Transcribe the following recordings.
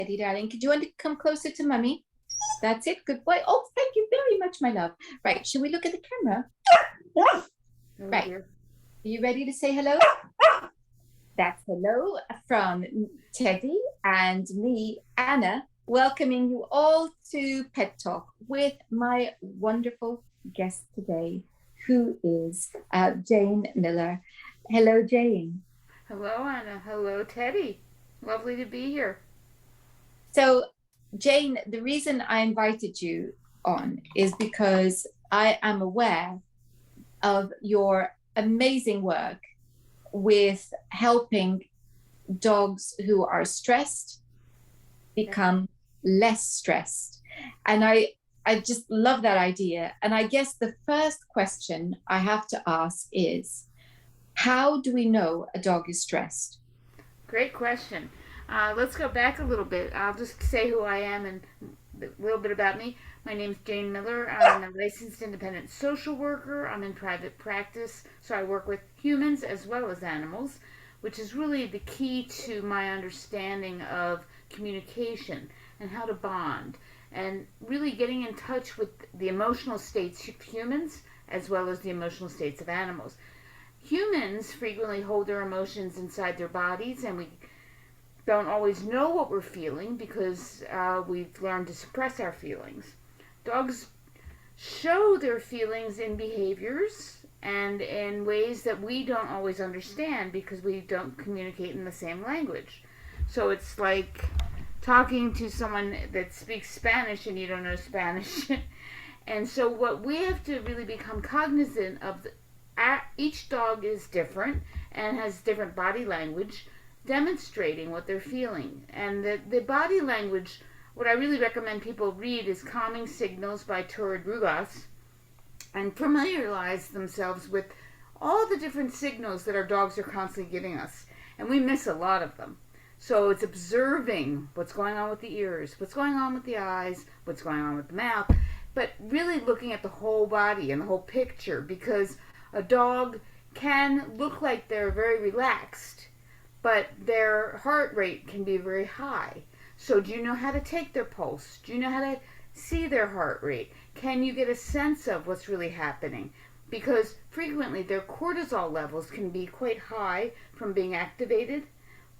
Teddy, darling. Could you want to come closer to mummy? That's it. Good boy. Oh, thank you very much, my love. Right. Should we look at the camera? Oh Right. dear. Are you ready to say hello? That's hello from Teddy and me, Anna, welcoming you all to Pet Talk with my wonderful guest today, who is Jane Miller. Hello, Jane. Hello, Anna. Hello, Teddy. Lovely to be here. So, Jane, the reason I invited you on is because I am aware of your amazing work with helping dogs who are stressed become less stressed. And I just love that idea. And I guess the first question I have to ask is, how do we know a dog is stressed? Great question. Let's go back a little bit. I'll just say who I am and a little bit about me. My name's Jane Miller. I'm a licensed independent social worker. I'm in private practice, so I work with humans as well as animals, which is really the key to my understanding of communication and how to bond, and really getting in touch with the emotional states of humans as well as the emotional states of animals. Humans frequently hold their emotions inside their bodies, and we don't always know what we're feeling because we've learned to suppress our feelings. Dogs show their feelings in behaviors and in ways that we don't always understand because we don't communicate in the same language. So it's like talking to someone that speaks Spanish and you don't know Spanish. And so what we have to really become cognizant of, each dog is different and has different body language demonstrating what they're feeling. And the body language, what I really recommend people read is Calming Signals by Torrid Rugas, and familiarize themselves with all the different signals that our dogs are constantly giving us. And we miss a lot of them. So it's observing what's going on with the ears, what's going on with the eyes, what's going on with the mouth, but really looking at the whole body and the whole picture, because a dog can look like they're very relaxed, but their heart rate can be very high. So do you know how to take their pulse? Do you know how to see their heart rate? Can you get a sense of what's really happening? Because frequently their cortisol levels can be quite high from being activated,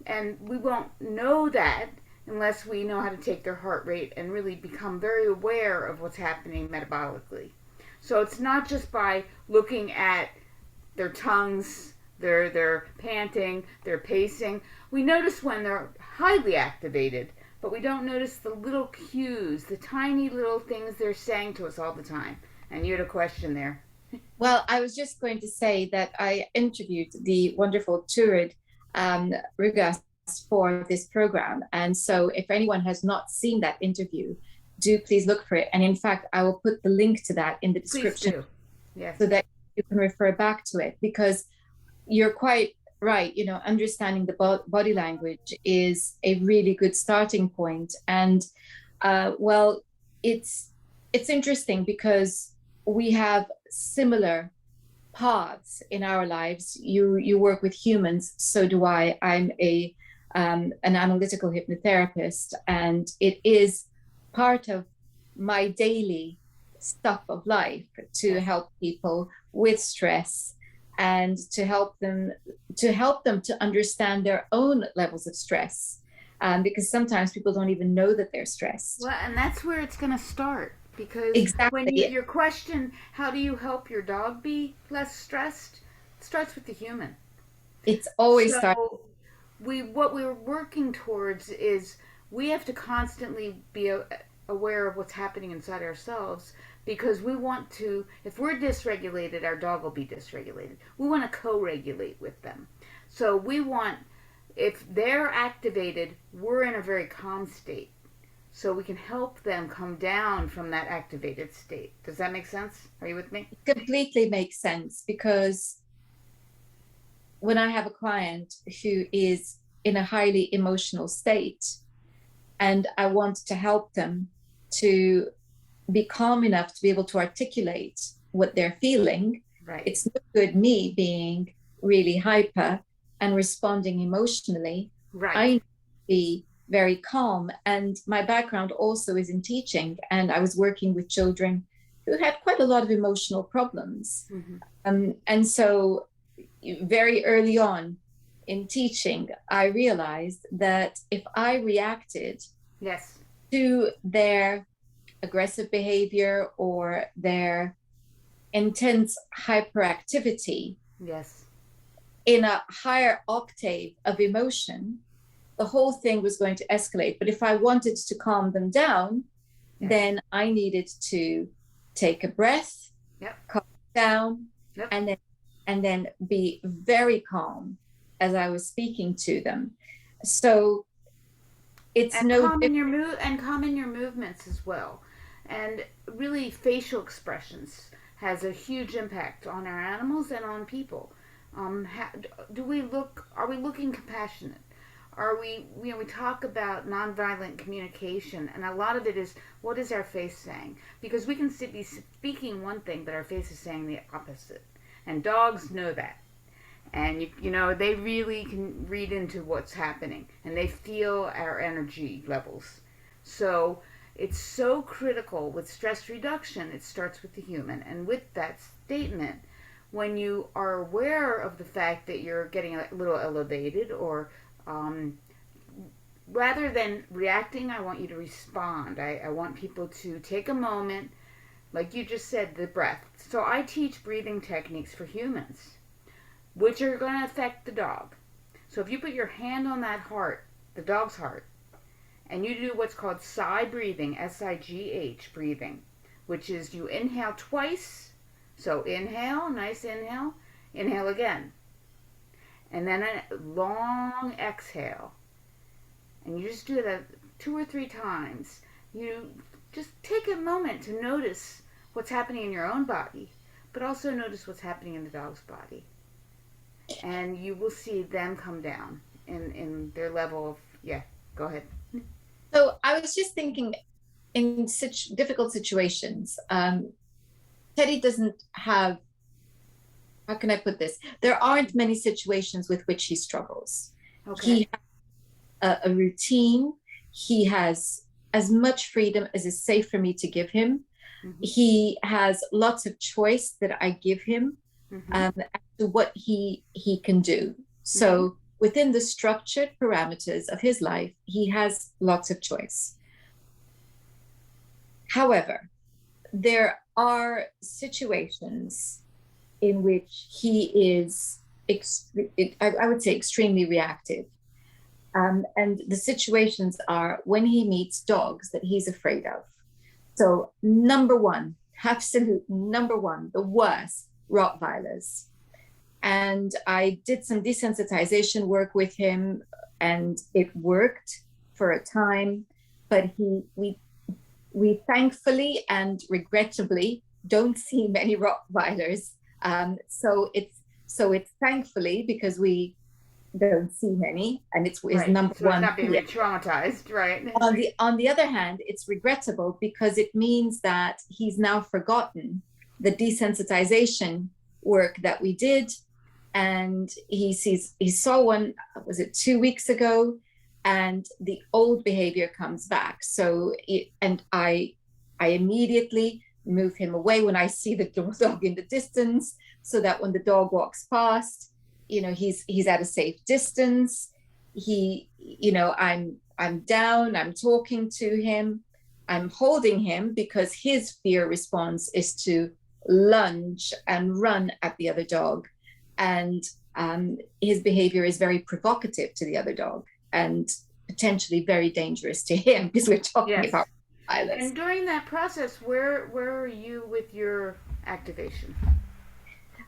and we won't know that unless we know how to take their heart rate and really become very aware of what's happening metabolically. So it's not just by looking at their tongues, their panting, their pacing. We notice when they're highly activated, but we don't notice the little cues, the tiny little things they're saying to us all the time. And you had a question there. Well, I was just going to say that I interviewed the wonderful Turid Rugas for this program. And so if anyone has not seen that interview, do please look for it. And in fact, I will put the link to that in the Please description do. Yes. so that you can refer back to it, because you're quite right. Understanding the body language is a really good starting point. And well, it's interesting because we have similar paths in our lives. You work with humans, so do I. I'm an analytical hypnotherapist, and it is part of my daily stuff of life to Yes. help people with stress and to help them to understand their own levels of stress, because sometimes people don't even know that they're stressed. Well, and that's where it's going to start. Because when Exactly. your question, how do you help your dog be less stressed, it starts with the human. It's always start. So what we're working towards is we have to constantly be aware of what's happening inside ourselves, because we want to, if we're dysregulated, our dog will be dysregulated. We want to co-regulate with them. So we want, if they're activated, we're in a very calm state, so we can help them come down from that activated state. Does that make sense? Are you with me? Completely makes sense, because when I have a client who is in a highly emotional state and I want to help them to be calm enough to be able to articulate what they're feeling, Right. it's no good me being really hyper and responding emotionally. I Right. need to be very calm. And my background also is in teaching, and I was working with children who had quite a lot of emotional problems. Hmm. And so, very early on in teaching, I realized that if I reacted Yes. to their aggressive behavior or their intense hyperactivity Yes. in a higher octave of emotion, the whole thing was going to escalate. But if I wanted to calm them down, Yes. then I needed to take a breath, Yep. calm down, Yep. and then be very calm as I was speaking to them. So it's And no calm in different. your and calm in your movements as well. And really, facial expressions has a huge impact on our animals and on people. Do we look? Are we looking compassionate? Are we? We talk about nonviolent communication, and a lot of it is what is our face saying? Because we can be speaking one thing, but our face is saying the opposite. And dogs know that, and they really can read into what's happening, and they feel our energy levels. So it's so critical with stress reduction. It starts with the human, and with that statement, when you are aware of the fact that you're getting a little elevated, or um, rather than reacting, I want you to respond. I want people to take a moment, like you just said, the breath. So I teach breathing techniques for humans, which are going to affect the dog. So if you put your hand on that heart, the dog's heart, and you do what's called sigh breathing, SIGH breathing, which is you inhale twice. So inhale, nice inhale again, and then a long exhale. And you just do that 2 or 3 times. You just take a moment to notice what's happening in your own body, but also notice what's happening in the dog's body. And you will see them come down in their level of, yeah, go ahead. So I was just thinking, in such difficult situations, Teddy doesn't have, how can I put this? There aren't many situations with which he struggles. Okay. He has a routine. He has as much freedom as is safe for me to give him. Mm-hmm. He has lots of choice that I give him, Mm-hmm. as to what he can do. Mm-hmm. So within the structured parameters of his life, he has lots of choice. However, there are situations in which he is, I would say, extremely reactive. And the situations are when he meets dogs that he's afraid of. So, number one, absolute number one, the worst, Rottweilers. And I did some desensitization work with him, and it worked for a time. But we thankfully and regrettably don't see many Rottweilers. So it's thankfully because we don't see many, and it's is Right. number So it's one not being fear. re-traumatized, right? On the other hand, it's regrettable because it means that he's now forgotten the desensitization work that we did, and he saw one, was it 2 weeks ago, and the old behavior comes back. And I immediately move him away when I see the dog in the distance, so that when the dog walks past, he's at a safe distance. I'm down, I'm talking to him, I'm holding him, because his fear response is to lunge and run at the other dog. And his behavior is very provocative to the other dog, and potentially very dangerous to him, because we're talking Yes. about violence. And during that process, where are you with your activation?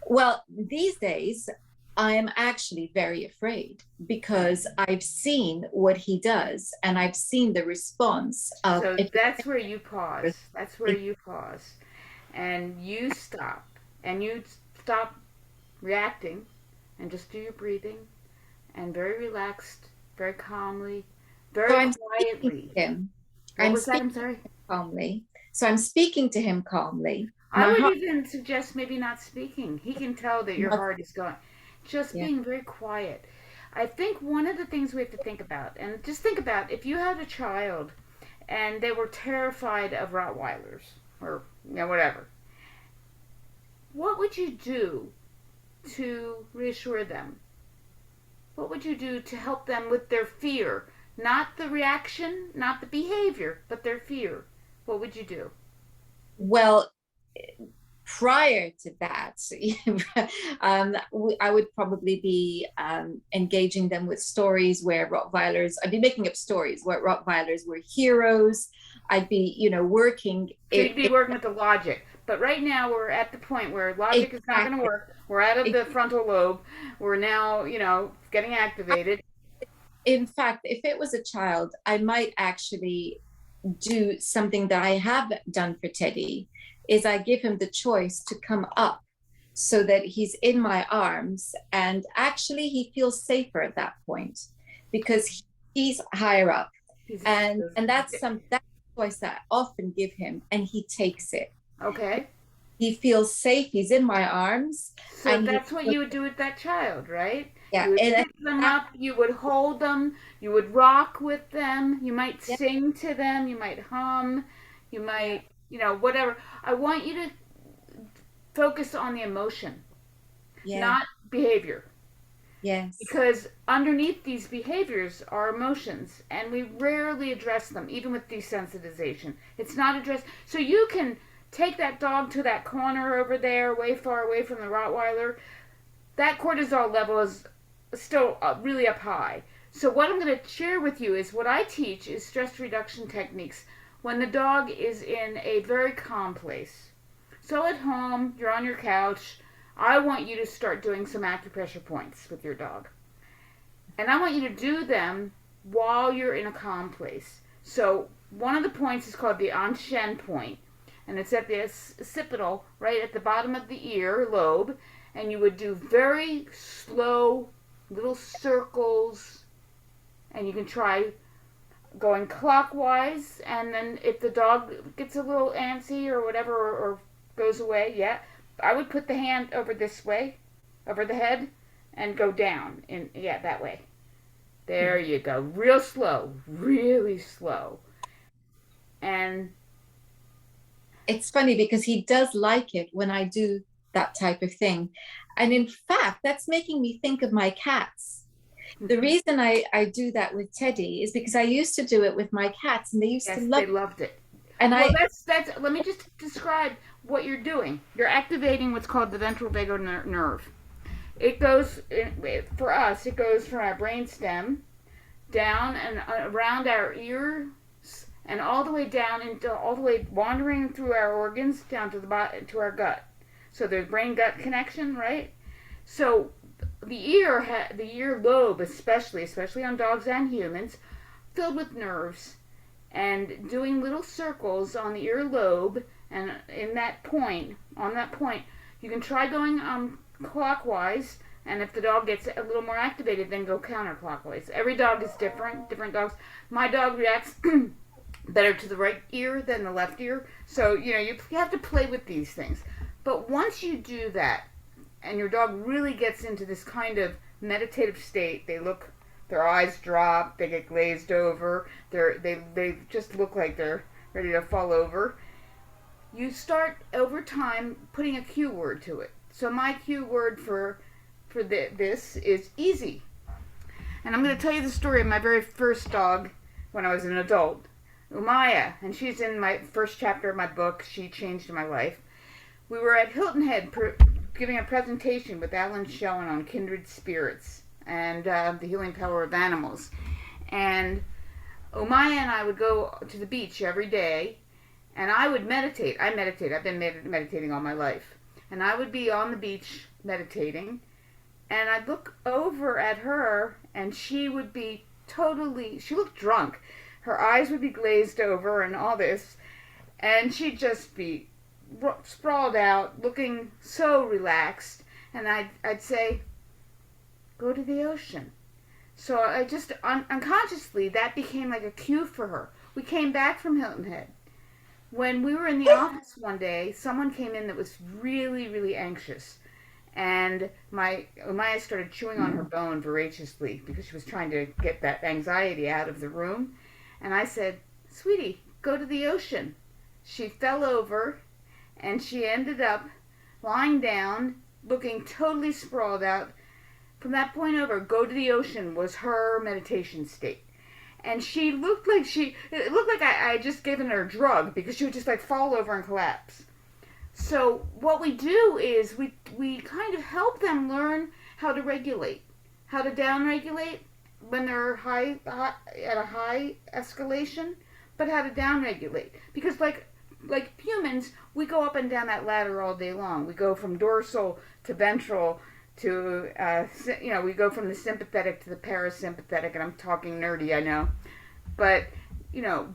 Well, these days, I am actually very afraid, because I've seen what he does, and I've seen the response of So if that's where you pause. That's where you pause. And you stop. And you stop reacting and just do your breathing and very relaxed, very calmly, so very I'm speaking quietly. to him. What I'm was that? speaking I'm sorry. calmly. So I'm speaking to him calmly. I My would heart even suggest maybe not speaking. He can tell that your not heart is going. Just yeah. being very quiet. I think one of the things we have to think about, and just think about if you had a child and they were terrified of Rottweilers or whatever, what would you do to reassure them? What would you do to help them with their fear? Not the reaction, not the behavior, but their fear. What would you do? Well, prior to that, I would probably be engaging them with stories where Rottweilers, I'd be making up stories where Rottweilers were heroes. I'd be, working So you'd be it working with the logic. But right now we're at the point where logic is not going to exactly. work. We're out of the frontal lobe. We're now, getting activated. In fact, if it was a child, I might actually do something that I have done for Teddy, is I give him the choice to come up so that he's in my arms, and actually he feels safer at that point because he's higher up, He's and that's choice that I often give him, and he takes it. okay. He feels safe, he's in my arms, So and he that's what feels, you would do with that child, right? yeah, You would and pick them that, up, you would hold them, you would rock with them, you might yeah, sing to them, you might hum, you yeah, might, whatever. I want you to focus on the emotion, yeah, not behavior. yes, Because underneath these behaviors are emotions, and we rarely address them, even with desensitization. It's not addressed. So you can take that dog to that corner over there, way far away from the Rottweiler. That cortisol level is still really up high. So what I'm going to share with you is what I teach is stress reduction techniques when the dog is in a very calm place. So at home, you're on your couch. I want you to start doing some acupressure points with your dog. And I want you to do them while you're in a calm place. So one of the points is called the Anshen point, and it's at the occipital, right at the bottom of the ear lobe, and you would do very slow little circles, and you can try going clockwise, and then if the dog gets a little antsy or whatever, or goes away, yeah, I would put the hand over this way, over the head, and go down, in yeah, that way. There you go. Real slow, really slow. And it's funny because he does like it when I do that type of thing. And in fact, that's making me think of my cats. The reason I do that with Teddy is because I used to do it with my cats, and they used to yes, love they it. loved it. And Well, I, that's. Let me just describe what you're doing. You're activating what's called the ventral vagal nerve. It goes for us. It goes from our brain stem down and around our ears and all the way down into all the way wandering through our organs down to to our gut. So there's brain gut connection, right? So the ear lobe, especially on dogs and humans, filled with nerves, and doing little circles on the ear lobe, and in that point, on that point, you can try going clockwise, and if the dog gets a little more activated, then go counterclockwise. Every dog is different. Different dogs. My dog reacts better to the right ear than the left ear. So you have to play with these things. But once you do that, and your dog really gets into this kind of meditative state, their eyes drop, they get glazed over, they just look like they're ready to fall over. You start over time putting a cue word to it. So my cue word for this is easy. And I'm going to tell you the story of my very first dog when I was an adult, Umaya, and she's in my first chapter of my book. She changed my life. We were at Hilton Head giving a presentation with Alan Schoen on kindred spirits and the healing power of animals. And Umaya and I would go to the beach every day, and I would meditate. I meditate. I've been meditating all my life. And I would be on the beach meditating, and I'd look over at her, and she would be she looked drunk. Her eyes would be glazed over and all this, and she'd just be sprawled out, looking so relaxed. And I'd say, go to the ocean. So I just, unconsciously, that became like a cue for her. We came back from Hilton Head. When we were in the office one day, someone came in that was really, really anxious. And my Umaya started chewing on her bone voraciously because she was trying to get that anxiety out of the room. And I said, "Sweetie, go to the ocean." She fell over and she ended up lying down, looking totally sprawled out. From that point over, go to the ocean was her meditation state. And she looked like it looked like I had just given her a drug because she would just like fall over and collapse. So what we do is we kind of help them learn how to regulate, how to down regulate when they're high at a high escalation, but how to down regulate because like humans, we go up and down that ladder all day long. We go from dorsal to ventral to we go from the sympathetic to the parasympathetic, and I'm talking nerdy, I know, but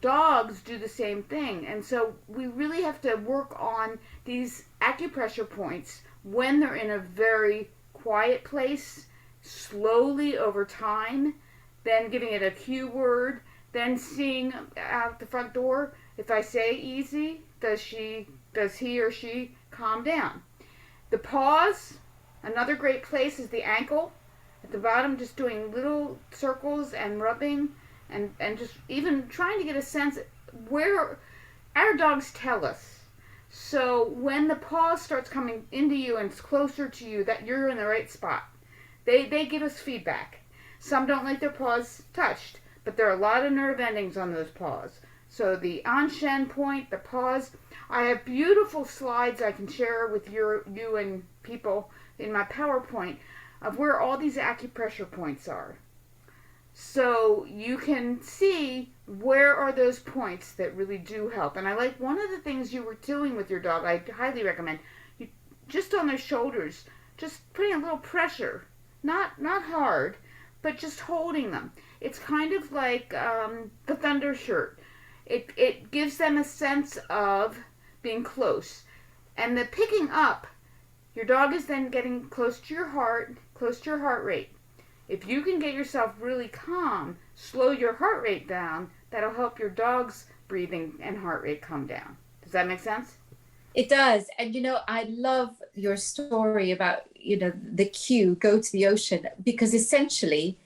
dogs do the same thing. And so we really have to work on these acupressure points when they're in a very quiet place, slowly over time, then giving it a cue word, then seeing out the front door. If I say easy, does he or she calm down? The pause, another great place is the ankle. At the bottom, just doing little circles and rubbing and just even trying to get a sense where our dogs tell us. So when the pause starts coming into you and it's closer to you, that you're in the right spot. They give us feedback. Some don't like their paws touched, but there are a lot of nerve endings on those paws. So the Anshen point, the pause. I have beautiful slides I can share with you and people in my PowerPoint of where all these acupressure points are. So you can see where are those points that really do help. And I like one of the things you were doing with your dog, I highly recommend, you, just on their shoulders, just putting a little pressure, not hard, but just holding them. It's kind of like the thunder shirt. It gives them a sense of being close. And the picking up, your dog is then getting close to your heart rate. If you can get yourself really calm, slow your heart rate down, that'll help your dog's breathing and heart rate come down. Does that make sense? It does. And I love your story about, the cue, go to the ocean, because essentially,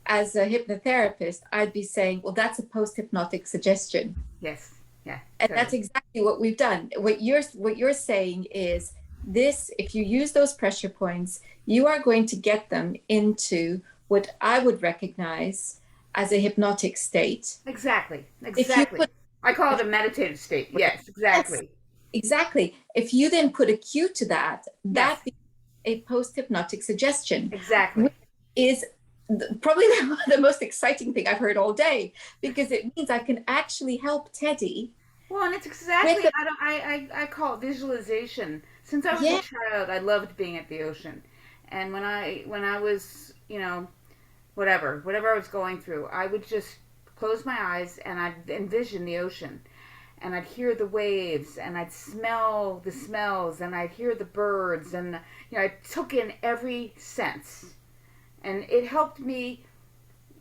as a hypnotherapist, I'd be saying, well, that's a post-hypnotic suggestion. Yes. Yeah. And Totally. that's exactly what we've done. What you're saying is this, if you use those pressure points, you are going to get them into what I would recognize as a hypnotic state. Exactly. If you put I call it a meditative state. Yes, yes, exactly. exactly. If you then put a cue to that, Yes, that becomes a post-hypnotic suggestion, exactly. which is probably the most exciting thing I've heard all day, because it means I can actually help Teddy Well, and it's with exactly the I call it visualization. Since I was a yeah. child, I loved being at the ocean, and when I was whatever I was going through, I would just close my eyes and I'd envision the ocean, and I'd hear the waves, and I'd smell the smells, and I'd hear the birds, and I took in every sense, and it helped me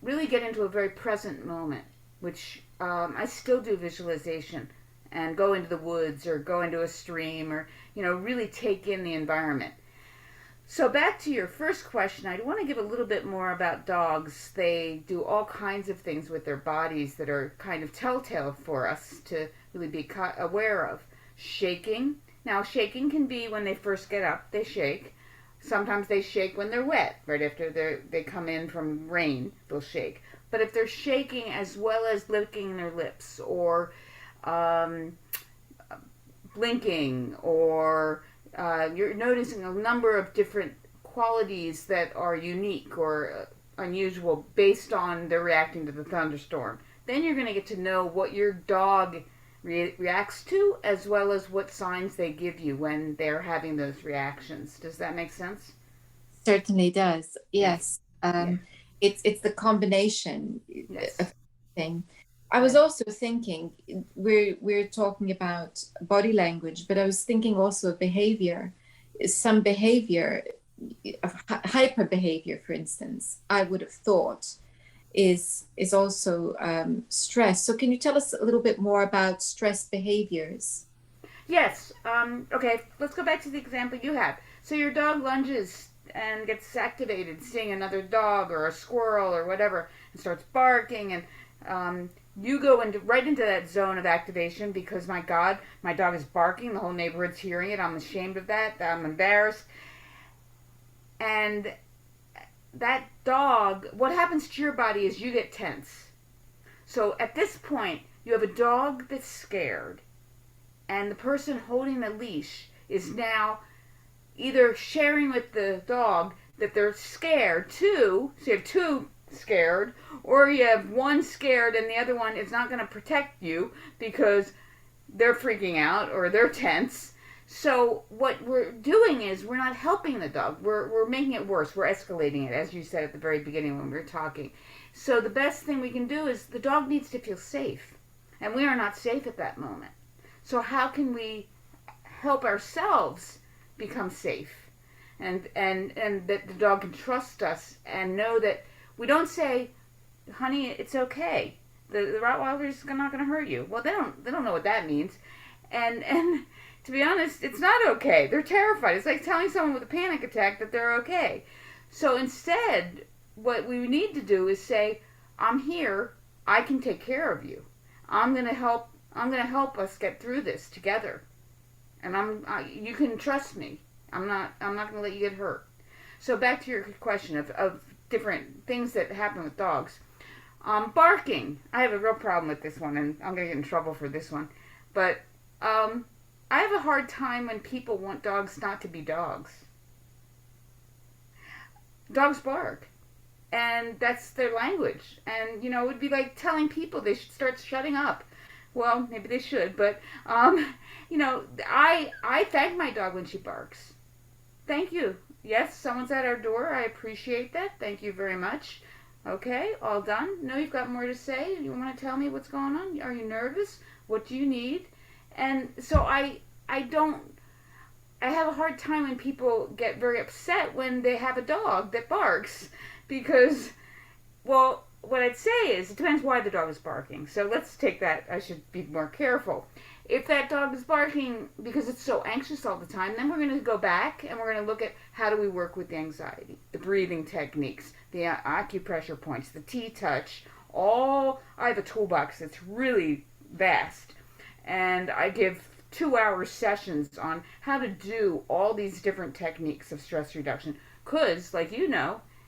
really get into a very present moment, which I still do visualization and go into the woods or go into a stream or, really take in the environment. So back to your first question, I want to give a little bit more about dogs. They do all kinds of things with their bodies that are kind of telltale for us to really be aware of. Shaking. Now, shaking can be when they first get up, they shake. Sometimes they shake when they're wet, right after they come in from rain, they'll shake. But if they're shaking as well as licking their lips or um, blinking or you're noticing a number of different qualities that are unique or unusual based on their reacting to the thunderstorm. Then you're going to get to know what your dog reacts to as well as what signs they give you when they're having those reactions. Does that make sense? Certainly does. Yeah. Yes. Yeah. It's the combination Yes. of thing. I was Right. also thinking we're talking about body language, but I was thinking also of behavior. Some behavior, hyper behavior, for instance, I would have thought is also stress. So can you tell us a little bit more about stress behaviors? Yes. Okay. Let's go back to the example you had. So your dog lunges and gets activated, seeing another dog or a squirrel or whatever, and starts barking, and you go into right into that zone of activation because my God, my dog is barking. The whole neighborhood's hearing it. I'm ashamed of that. I'm embarrassed. And that dog, what happens to your body is you get tense. So at this point, you have a dog that's scared, and the person holding the leash is now either sharing with the dog that they're scared too, so you have two scared, or you have one scared and the other one is not going to protect you because they're freaking out or they're tense. So what we're doing is we're not helping the dog. We're making it worse. We're escalating it, as you said at the very beginning when we were talking. So the best thing we can do is the dog needs to feel safe. And we are not safe at that moment. So how can we help ourselves become safe? And that the dog can trust us and know that we don't say, honey, it's okay. The Rottweiler is not going to hurt you. Well, they don't know what that means. And to be honest, it's not okay. They're terrified. It's like telling someone with a panic attack that they're okay. So instead, what we need to do is say, I'm here. I can take care of you. I'm going to help. I'm going to help us get through this together. And you can trust me. I'm not going to let you get hurt. So back to your question of different things that happen with dogs. Barking. I have a real problem with this one, and I'm going to get in trouble for this one. But I have a hard time when people want dogs not to be dogs. Dogs bark, and that's their language. And, it would be like telling people they should start shutting up. Well, maybe they should, but, I thank my dog when she barks. Thank you. Yes, someone's at our door. I appreciate that. Thank you very much. Okay, all done. No, you've got more to say. You want to tell me what's going on? Are you nervous? What do you need? And so I don't, I have a hard time when people get very upset when they have a dog that barks because, well, what I'd say is it depends why the dog is barking. So let's take that. I should be more careful. If that dog is barking because it's so anxious all the time, then we're going to go back and we're going to look at how do we work with the anxiety, the breathing techniques, the acupressure points, the T-touch. I have a toolbox that's really vast, and I give 2-hour sessions on how to do all these different techniques of stress reduction. Because, like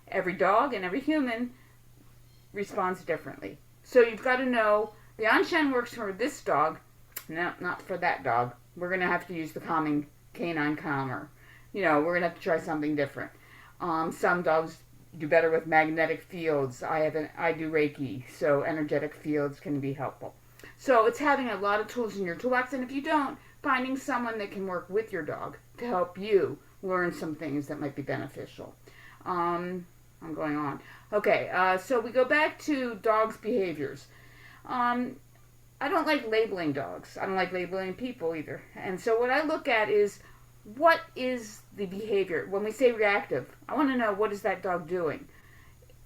every dog and every human responds differently. So you've got to know the Anshan works for this dog. No, not for that dog. We're going to have to use the calming canine calmer. We're going to have to try something different. Some dogs do better with magnetic fields. I do Reiki, so energetic fields can be helpful. So it's having a lot of tools in your toolbox, and if you don't, finding someone that can work with your dog to help you learn some things that might be beneficial. I'm going on. Okay, so we go back to dogs' behaviors. I don't like labeling dogs. I don't like labeling people either. And so what I look at is what is the behavior? When we say reactive, I want to know what is that dog doing?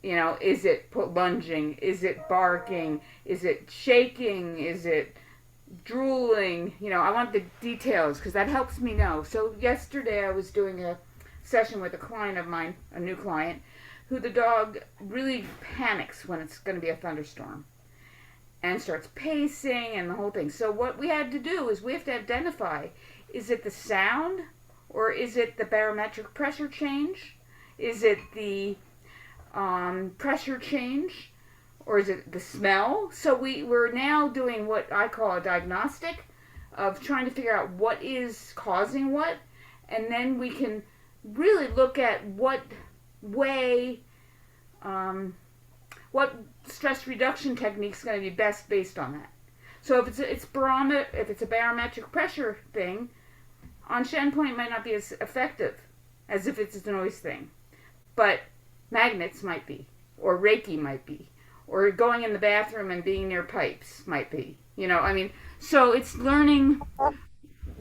Is it lunging? Is it barking? Is it shaking? Is it drooling? I want the details because that helps me know. So yesterday I was doing a session with a client of mine, a new client, who the dog really panics when it's going to be a thunderstorm and starts pacing and the whole thing. So what we had to do is we have to identify, is it the sound or is it the barometric pressure change? Is it the pressure change or is it the smell? So we're now doing what I call a diagnostic of trying to figure out what is causing what, and then we can really look at what way what stress reduction technique is going to be best based on that. So if it's a barometric pressure thing, Anshan point might not be as effective as if it's a noise thing, but magnets might be, or Reiki might be, or going in the bathroom and being near pipes might be. So it's learning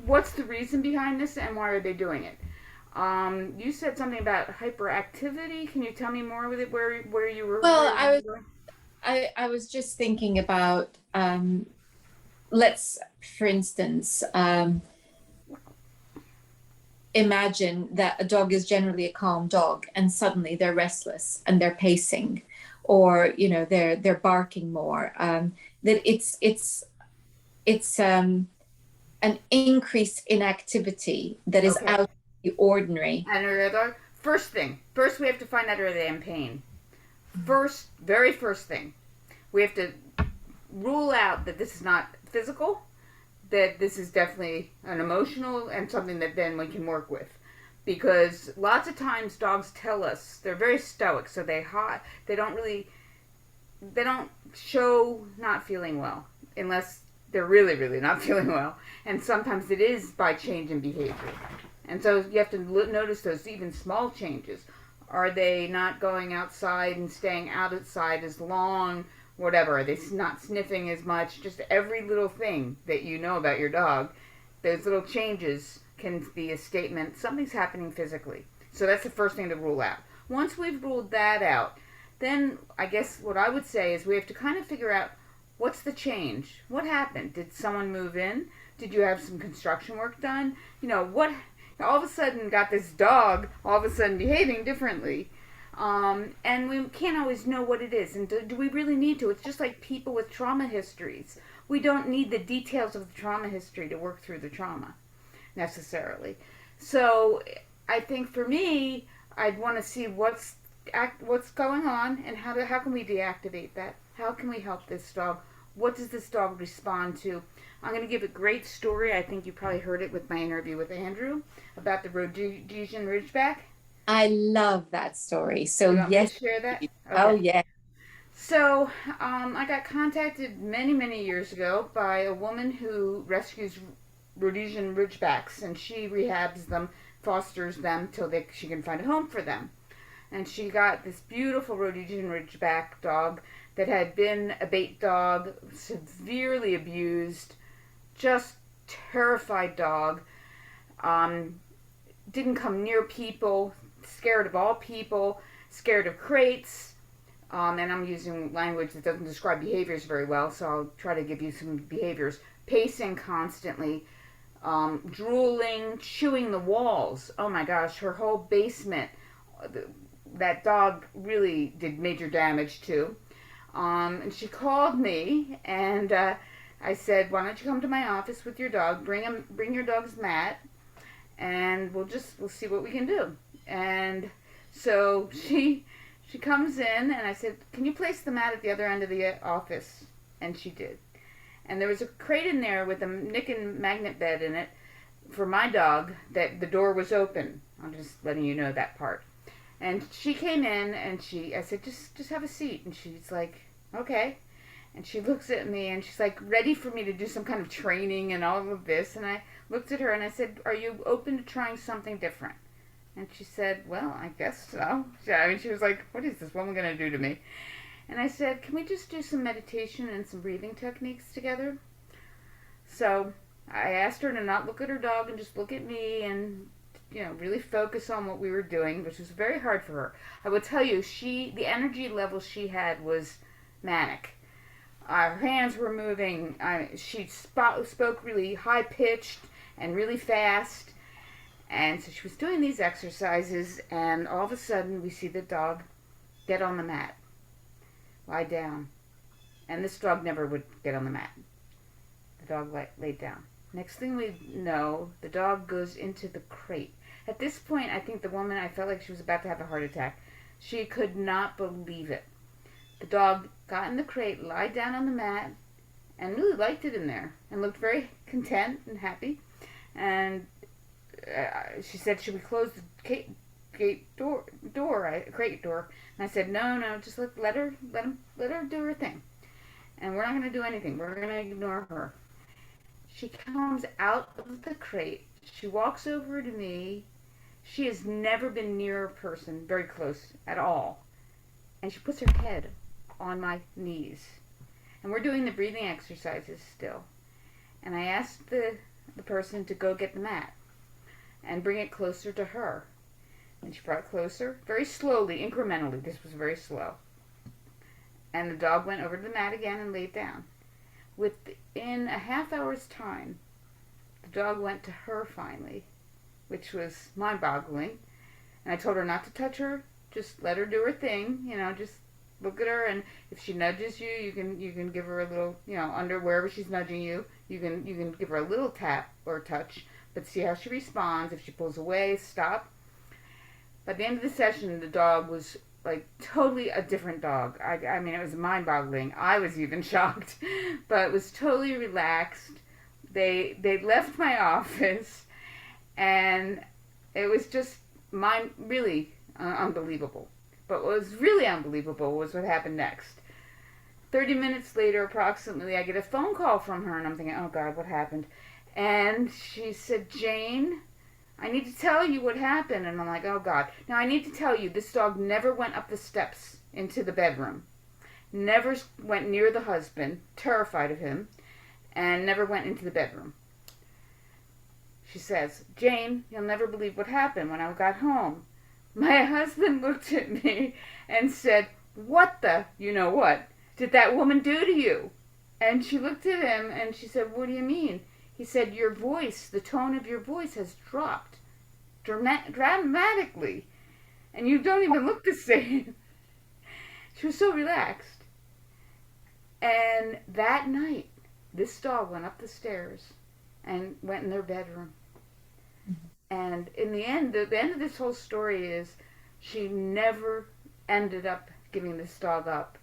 what's the reason behind this and why are they doing it. You said something about hyperactivity. Can you tell me more with it? Where you were? Well, Where you were? I was just thinking about let's, for instance, imagine that a dog is generally a calm dog and suddenly they're restless and they're pacing, or they're barking more. That it's an increase in activity that is Okay. out of the ordinary. And our dog. First we have to find out are they in pain. Very first thing, we have to rule out that this is not physical, that this is definitely an emotional and something that then we can work with. Because lots of times dogs tell us they're very stoic, so they don't really they don't show not feeling well unless they're really really not feeling well, and sometimes it is by change in behavior. And so you have to notice those even small changes. Are they not going outside and staying outside as long? Whatever. Are they not sniffing as much? Just every little thing that you know about your dog, those little changes can be a statement something's happening physically. So that's the first thing to rule out. Once we've ruled that out, then I guess what I would say is we have to kind of figure out what's the change? What happened? Did someone move in? Did you have some construction work done? What all of a sudden got this dog all of a sudden behaving differently. And we can't always know what it is. And do we really need to? It's just like people with trauma histories. We don't need the details of the trauma history to work through the trauma, necessarily. So I think for me, I'd want to see what's going on and how can we deactivate that? How can we help this dog? What does this dog respond to? I'm going to give a great story. I think you probably heard it with my interview with Andrew about the Rhodesian Ridgeback. I love that story. So You want me to yes. share that? Oh Okay. yeah. So I got contacted many, many years ago by a woman who rescues Rhodesian Ridgebacks, and she rehabs them, fosters them till she can find a home for them. And she got this beautiful Rhodesian Ridgeback dog that had been a bait dog, severely abused, just terrified dog. Didn't come near people, scared of all people, scared of crates. And I'm using language that doesn't describe behaviors very well, so I'll try to give you some behaviors. Pacing constantly, drooling, chewing the walls. Oh my gosh, her whole basement, that dog really did major damage to. And she called me, and I said, "Why don't you come to my office with your dog? Bring your dog's mat, and we'll see what we can do." And so she comes in, and I said, "Can you place the mat at the other end of the office?" And she did. And there was a crate in there with a nick and magnet bed in it for my dog that the door was open. I'm just letting you know that part. And she came in, and I said, just have a seat. And she's like, "Okay." And she looks at me, and she's like ready for me to do some kind of training and all of this. And I looked at her, and I said, "Are you open to trying something different?" And she said, "Well, I guess so." She was like, "What is this woman going to do to me?" And I said, "Can we just do some meditation and some breathing techniques together?" So I asked her to not look at her dog and just look at me and really focus on what we were doing, which was very hard for her. I will tell you, the energy level she had was manic. Her hands were moving. She spoke really high pitched and really fast. And so she was doing these exercises, and all of a sudden we see the dog get on the mat, lie down. And this dog never would get on the mat. The dog laid down. Next thing we know, the dog goes into the crate. At this point, I think the woman, I felt like she was about to have a heart attack. She could not believe it. The dog got in the crate, lied down on the mat, and really liked it in there, and looked very content and happy. And she said, "Should we close the crate door?" And I said, "No, just let her do her thing. And we're not going to do anything. We're going to ignore her." She comes out of the crate. She walks over to me. She has never been near a person very close at all. And she puts her head on my knees. And we're doing the breathing exercises still. And I asked the person to go get the mat and bring it closer to her. And she brought it closer, very slowly, incrementally. This was very slow. And the dog went over to the mat again and laid down. Within a half hour's time, the dog went to her finally which was mind boggling. And I told her not to touch her, just let her do her thing, just look at her, and if she nudges you, you can give her a little, under wherever she's nudging you, you can give her a little tap or touch, but see how she responds. If she pulls away, stop. By the end of the session, the dog was like totally a different dog. I mean, it was mind-boggling. I was even shocked, but it was totally relaxed. They left my office, and it was just really unbelievable. But what was really unbelievable was what happened next. 30 minutes later, approximately, I get a phone call from her, and I'm thinking, oh God, what happened? And she said, Jane, I need to tell you what happened. And I'm like, oh God. Now, I need to tell you, this dog never went up the steps into the bedroom, never went near the husband, terrified of him, and never went into the bedroom. She says, Jane, you'll never believe what happened when I got home. My husband looked at me and said, what the, you know what, did that woman do to you? And she looked at him and she said, what do you mean? He said, your voice, the tone of your voice has dropped dramatically. And you don't even look the same. She was so relaxed. And that night, this dog went up the stairs and went in their bedroom. And in the end of this whole story is she never ended up giving this dog up.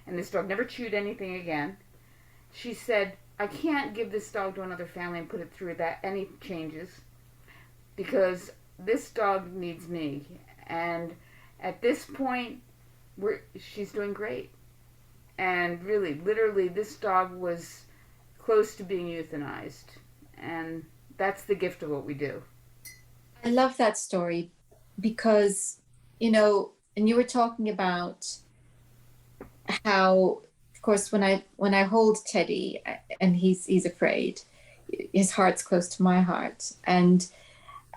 And this dog never chewed anything again. She said, I can't give this dog to another family and put it through any changes, because this dog needs me. And at this point, she's doing great. And really, literally, this dog was close to being euthanized. And that's the gift of what we do. I love that story because, and you were talking about how, of course, when I hold Teddy and he's afraid, his heart's close to my heart, and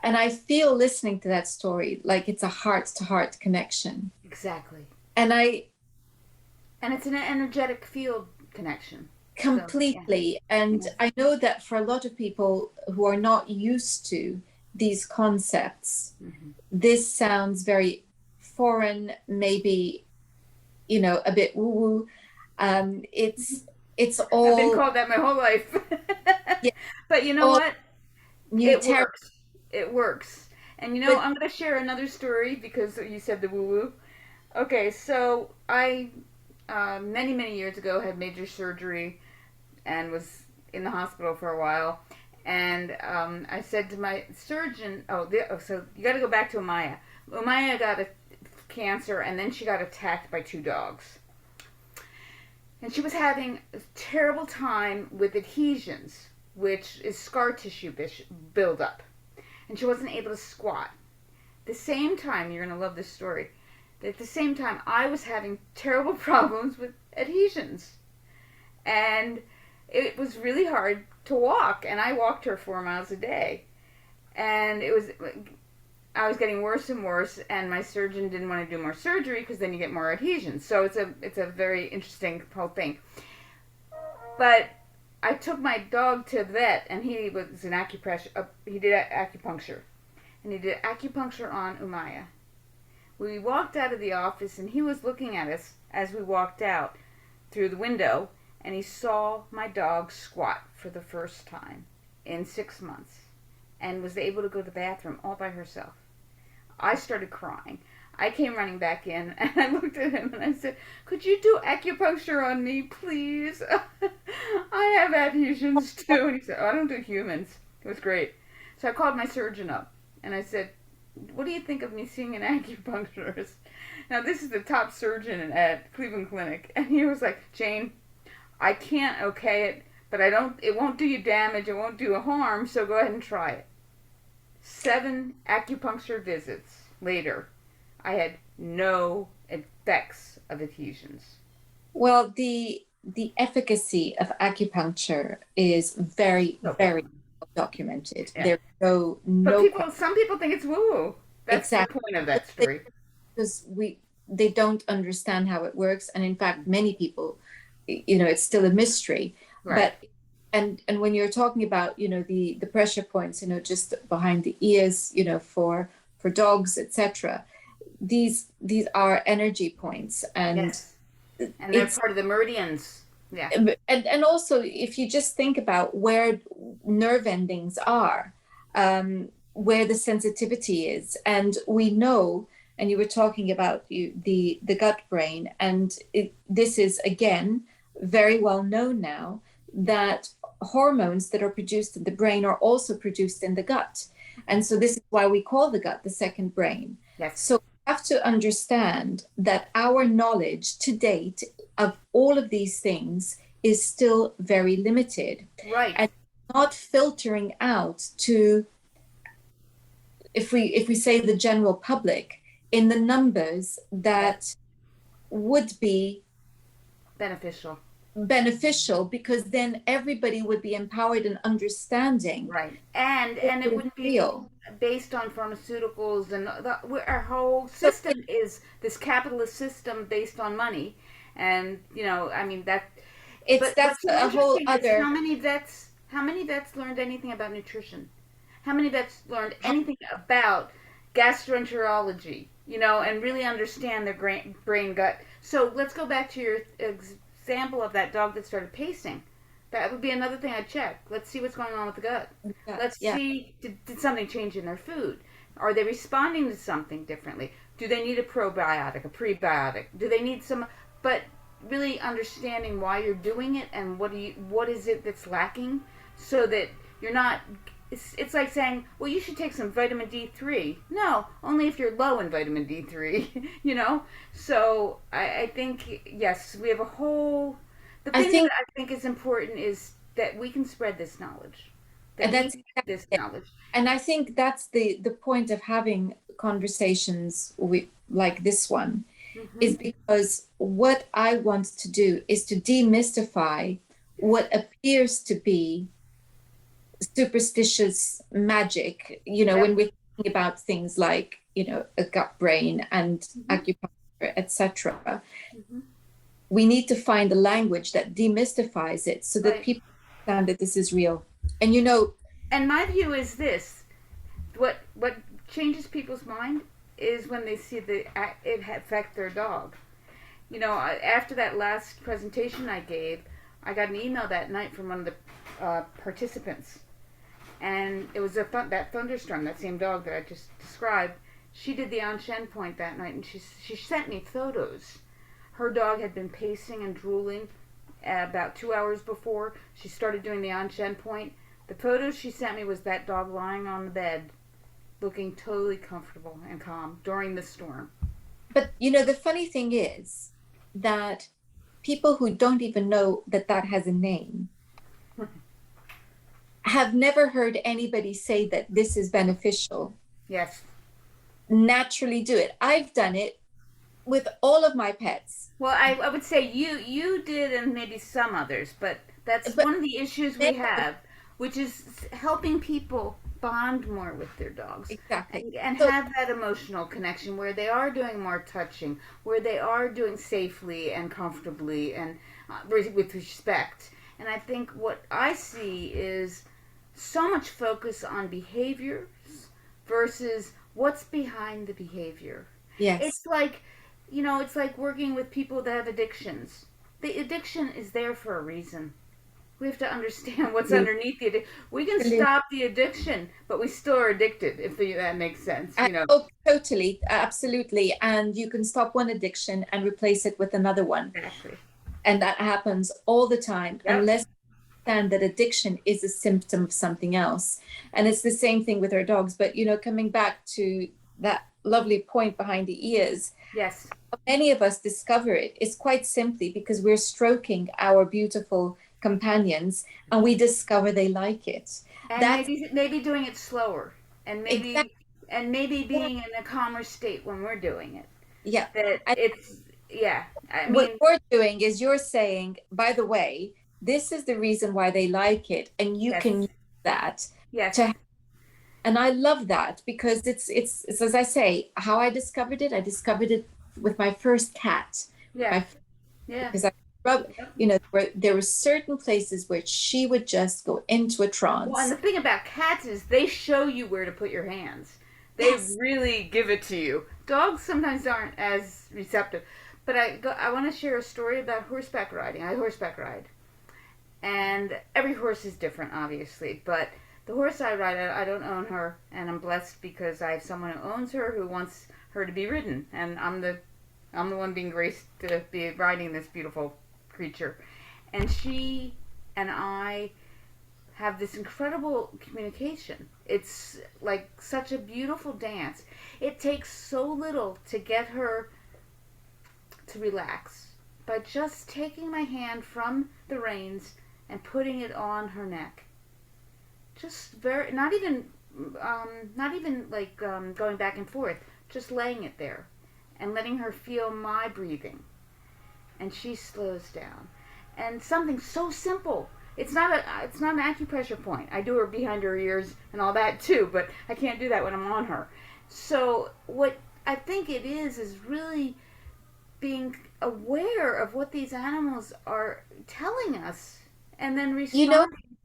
I feel listening to that story like it's a heart to heart connection. Exactly. And it's an energetic field connection. Completely. So, yeah. And yeah. I know that for a lot of people who are not used to these concepts, mm-hmm. This sounds very foreign, maybe, a bit woo-woo. It's all... I've been called that my whole life. Yeah. But you know what? It works. It works. And I'm going to share another story because you said the woo-woo. Okay, so I, many, many years ago, had major surgery and was in the hospital for a while. And I said to my surgeon, so you got to go back to Umaya. Umaya got a cancer, and then she got attacked by 2 dogs. And she was having a terrible time with adhesions, which is scar tissue buildup. And she wasn't able to squat. At the same time, you're going to love this story, at the same time, I was having terrible problems with adhesions. And it was really hard to walk, and I walked her 4 miles a day. And I was getting worse and worse, and my surgeon didn't want to do more surgery because then you get more adhesions. So it's a very interesting whole thing. But I took my dog to the vet, and he was an he did acupuncture. And he did acupuncture on Umaya. We walked out of the office, and he was looking at us as we walked out through the window, and he saw my dog squat for the first time in 6 months and was able to go to the bathroom all by herself. I started crying. I came running back in, and I looked at him, and I said, could you do acupuncture on me, please? I have adhesions, too. And he said, I don't do humans. It was great. So I called my surgeon up, and I said, what do you think of me seeing an acupuncturist? Now, this is the top surgeon at Cleveland Clinic, and he was like, Jane, I can't okay it, but it won't do you damage, it won't do you harm, so go ahead and try it. 7 acupuncture visits later, I had no effects of adhesions. Well, the efficacy of acupuncture is very, very well documented. Yeah. There's but some people think it's woo-woo. That's exactly the point of that story. Because they don't understand how it works, and in fact, many people, it's still a mystery. Right. and when you're talking about, the pressure points, just behind the ears, for dogs, etc., these are energy points, and Yes. And they're it's part of the meridians. Yeah. and also, if you just think about where nerve endings are, where the sensitivity is, and we know, and you were talking about the gut brain, and this is again very well known now that hormones that are produced in the brain are also produced in the gut, and so this is why we call the gut the second brain. Yes. So we have to understand that our knowledge to date of all of these things is still very limited, Right. and not filtering out to, if we say, the general public in the numbers Yes. that would be Beneficial. beneficial, because then everybody would be empowered and understanding Right. And it what is wouldn't be real. based on pharmaceuticals and our whole So system is this capitalist system based on money. And I mean that. it's But that's what's so a whole interesting is other. how many vets learned anything about nutrition? How many vets learned anything about gastroenterology? And really understand their brain gut. So let's go back to your example of that dog that started pacing. That would be another thing I'd check. Let's see what's going on with the gut. Let's Yeah, see, did something change in their food? Are they responding to something differently? Do they need a probiotic, a prebiotic? Do they need some? But really understanding why you're doing it and what is it that's lacking, so that you're not. It's like saying, well, you should take some vitamin D3. No, only if you're low in vitamin D3. So I think yes, we have a whole. The I thing that think, I think is important is that we can spread this knowledge, that and we that's need this it. knowledge. And I think that's the point of having conversations like this one, Hmm. is because what I want to do is to demystify what appears to be superstitious magic, Yep. when we're thinking about things like, a gut brain and Hmm. acupuncture, etc. Hmm. We need to find a language that demystifies it so that Right. people understand that this is real. And And my view is this: what changes people's mind is when they see it affect their dog. After that last presentation I gave, I got an email that night from one of the participants, and it was that thunderstorm, that same dog that I just described. She did the on Shen point that night, and she sent me photos. Her dog had been pacing and drooling about 2 hours before she started doing the on Shen point. The photos she sent me was that dog lying on the bed, looking totally comfortable and calm during the storm. but the funny thing is that people who don't even know that that has a name have never heard anybody say that this is beneficial. Yes. Naturally do it. I've done it with all of my pets. Well, I would say you did, and maybe some others, but that's But one of the issues we have, which is helping people bond more with their dogs exactly. and So have that emotional connection where they are doing more touching, where they are doing safely and comfortably and with respect. And I think what I see is so much focus on behaviors versus what's behind the behavior. yes, It's like, it's like working with people that have addictions. The addiction is there for a reason. We have to understand what's underneath the addiction. We can absolutely. stop the addiction, but we still are addicted, if that makes sense, Oh, totally, absolutely. And you can stop one addiction and replace it with another one. Exactly. And that happens all the time, Yep. unless you understand that addiction is a symptom of something else. And it's the same thing with our dogs. But, coming back to that lovely point behind the ears, Yes. many of us discover it is quite simply because we're stroking our beautiful companions and we discover they like it. And That's maybe doing it slower, and exactly. maybe Yeah. being in a calmer state when we're doing it. Yeah. That And it's yeah. I what mean, you're doing is you're saying, by the way, this is the reason why they like it, and you yes. can use that Yes. to. And I love that because it's as I say, how I discovered it. I discovered it with my first cat, Yeah. my Yeah. because I rub, Yep. there were certain places where she would just go into a Well, and the trance. thing about cats is they show you where to put your hands. They Yes. really give it to you. Dogs sometimes aren't as receptive. But I want to share a story about horseback riding. I horseback ride. And every horse is different, obviously. But the horse I ride, I don't own her. And I'm blessed because I have someone who owns her who wants her to be ridden. And I'm the one being graced to be riding this beautiful creature. And she and I have this incredible communication. It's like such a beautiful dance. It takes so little to get her to relax by just taking my hand from the reins and putting it on her neck. Just very, not even like going back and forth. Just laying it there and letting her feel my breathing, and she slows down. And something so simple. It's not an acupressure point. I do her behind her ears and all that too, but I can't do that when I'm on her. So what I think it is really being aware of what these animals are telling us and then You know, responding.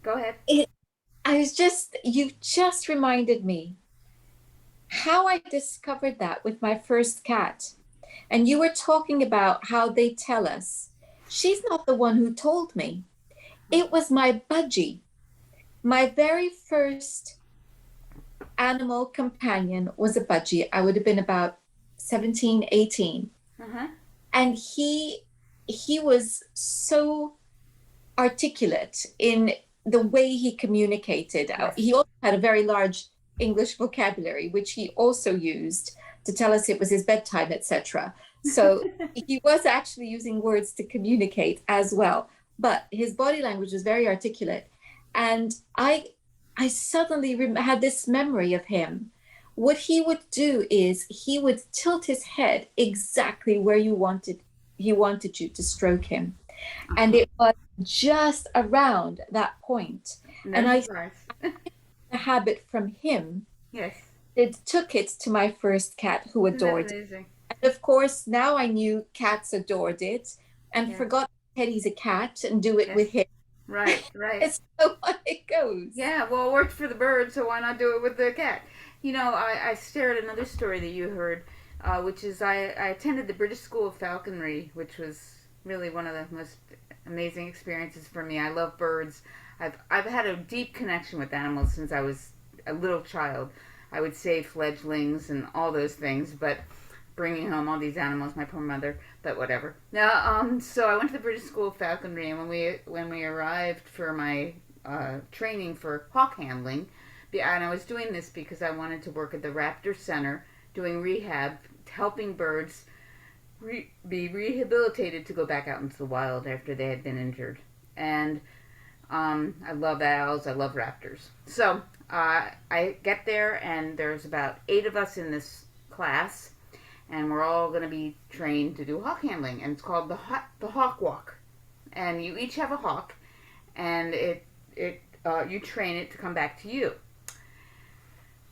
Go ahead. it, you just reminded me how I discovered that with my first cat. And you were talking about how they tell us. She's not the one who told me. It was my budgie. My very first animal companion was a budgie. I would have been about 17, 18. Uh-huh. And he was so articulate in the way he communicated. Yes. He also had a very large English vocabulary, which he also used to tell us it was his bedtime, etc. So he was actually using words to communicate as well. But his body language was very articulate. And I suddenly had this memory of him. What he would do is he would tilt his head exactly where he wanted you to stroke him. And Uh-huh. it was just around that point. And And there's I the price. the habit from him. Yes. It took it to my first cat who Isn't that adored it. amazing? And of course, now I knew cats adored it and Yeah. forgot Teddy's a cat and do it Yes. with him. Right, right. It's so on it goes. Yeah, well, it worked for the bird, so why not do it with the cat? I shared another story that you heard, which is I attended the British School of Falconry, which was really one of the most amazing experiences for me. I love birds. I've had a deep connection with animals since I was a little child. I would save fledglings and all those things, but bringing home all these animals, my poor mother, but whatever. Now, so I went to the British School of Falconry, and when we arrived for my training for hawk handling, and I was doing this because I wanted to work at the Raptor Center doing rehab, helping birds be rehabilitated to go back out into the wild after they had been injured. And I love owls. I love raptors. So I get there, and there's about 8 of us in this class, and we're all going to be trained to do hawk handling, and it's called the hawk walk. And you each have a hawk, and it you train it to come back to you.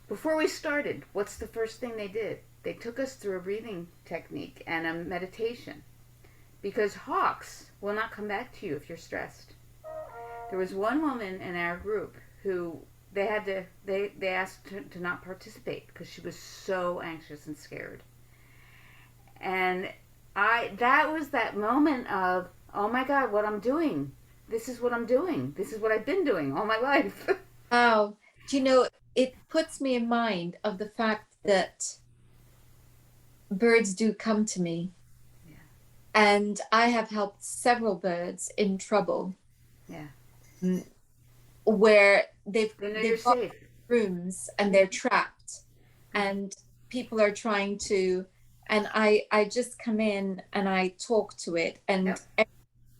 Before we started, what's the first thing they did? They took us through a breathing technique and a meditation, because hawks will not come back to you if you're stressed. There was one woman in our group who they asked to not participate because she was so anxious and scared. And I that was that moment of, oh my god, what I'm doing. This is what I'm doing. This is what I've been doing all my life. Wow. It puts me in mind of the fact that birds do come to me. Yeah. And I have helped several birds in trouble Yeah. mm, where They know you're they've got safe. rooms and they're trapped and people are trying to, and I just come in and I talk to it and Yep. it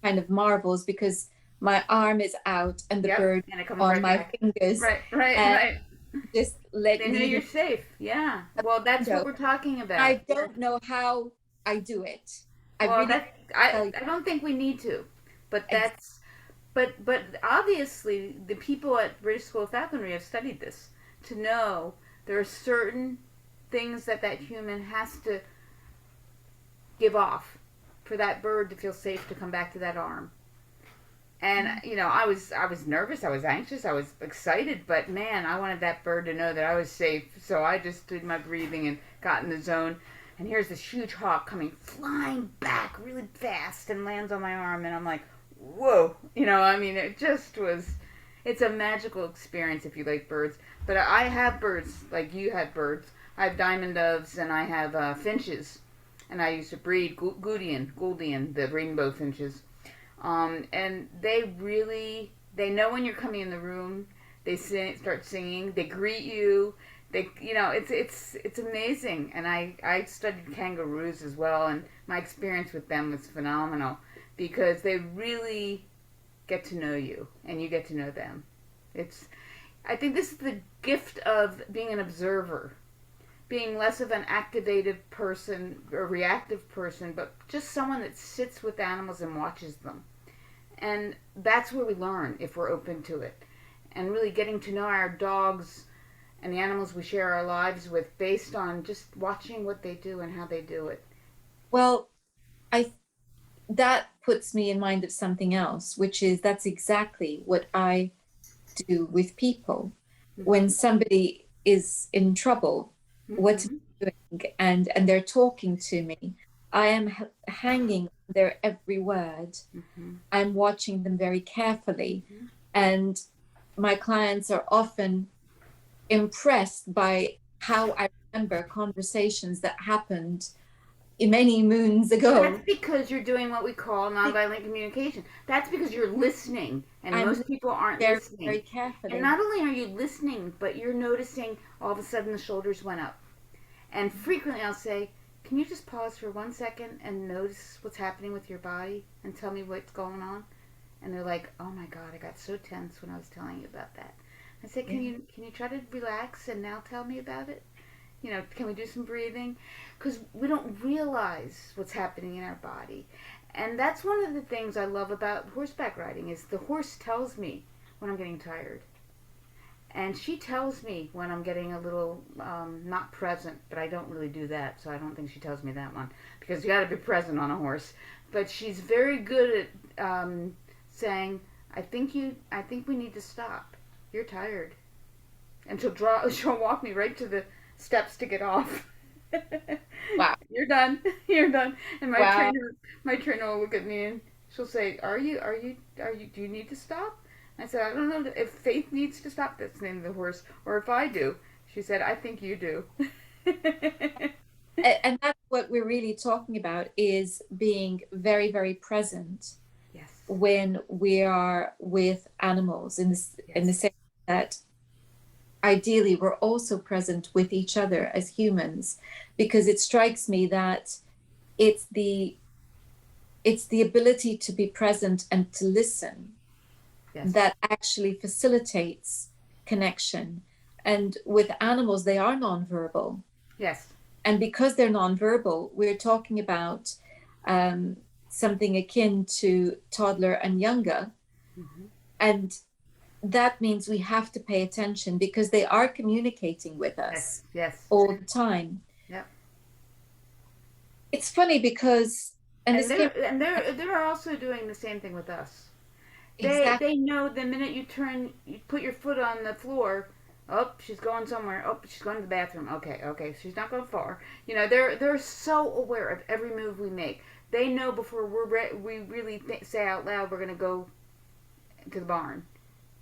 kind of marvels because my arm is out and the Yep. bird And it comes on right my back. fingers Right, right, and right. just They know lead you're it. safe. Yeah. Well, that's what we're talking about. I don't know how I do it. I Well, really that tell you. I don't think we need to, but ex- that's but obviously the people at British School of Falconry have studied this to know there are certain things that human has to give off for that bird to feel safe to come back to that arm. And I was nervous, I was anxious, I was excited, but man, I wanted that bird to know that I was safe. So I just did my breathing and got in the zone. And here's this huge hawk coming flying back really fast and lands on my arm, and I'm like, whoa, I mean, it just was. It's a magical experience if you like birds. But I have birds like you had birds. I have diamond doves and I have finches, and I used to breed Gouldian, the rainbow finches. And they know when you're coming in the room. They start singing. They greet you. It's amazing. And I studied kangaroos as well, and my experience with them was phenomenal because they really get to know you, and you get to know them. It's I think this is the gift of being an observer, being less of an activated person or reactive person, but just someone that sits with animals and watches them. And that's where we learn if we're open to it. And really getting to know our dogs and the animals we share our lives with based on just watching what they do and how they do it. Well, I that puts me in mind of something else, which is that's exactly what I do with people. When Mm-hmm. somebody is in trouble, what Mm-hmm. I'm doing, and they're talking to me, I am hanging on their every word. Mm-hmm. I'm watching them very carefully. Mm-hmm. And my clients are often impressed by how I remember conversations that happened many moons That's ago. because you're doing what we call nonviolent communication. That's because you're listening, and I'm most listening people aren't very, listening. very And carefully. not only are you listening, but you're noticing all of a sudden the shoulders went up. And frequently I'll say, can you just pause for 1 second and notice what's happening with your body and tell me what's going on? And they're like, oh my God, I got so tense when I was telling you about that. I said, can Yeah. you try to relax and now tell me about it? Can we do some breathing? Because we don't realize what's happening in our body. And that's one of the things I love about horseback riding is the horse tells me when I'm getting tired. And she tells me when I'm getting a little not present, but I don't really do that, so I don't think she tells me that one because you got to be present on a horse. But she's very good at saying, I think we need to stop. You're tired," and she'll walk me right to the steps to get off. Wow. You're done. You're done. And Wow. my trainer will look at me and she'll say, do you need to stop?" I said, "I don't know if Faith needs to stop." That's the name of the horse, or if I do. She said, "I think you do." And that's what we're really talking about is being very, very present Yes. when we are with animals in the Yes. sense that ideally we're also present with each other as humans, because it strikes me that it's the it's the ability to be present and to listen Yes. that actually facilitates connection. And with animals, they are nonverbal. Yes. And because they're nonverbal, we're talking about um, something akin to toddler and younger. Hmm. And that means we have to pay attention because they are communicating with Yes. us Yes. all the time. Yep. It's funny because, and And this came they're also doing the same thing with us. exactly, They know the minute you put your foot on the floor. Oh, she's going somewhere. Oh, she's going to the bathroom. Okay, okay, she's not going far. They're so aware of every move we make. They know before we really say out loud we're gonna go to the barn.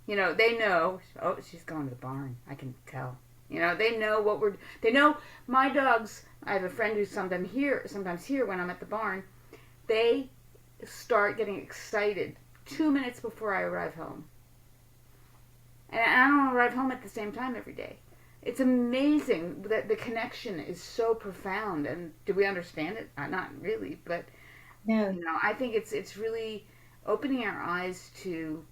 They know. Oh, she's going to the barn. I can tell. They know what we're. They know my dogs. I have a friend who's sometimes here when I'm at the barn. They start getting excited 2 minutes before I arrive home. And I don't arrive home at the same time every day. It's amazing that the connection is so profound. And do we understand it? Not really, but no, I think it's really opening our eyes to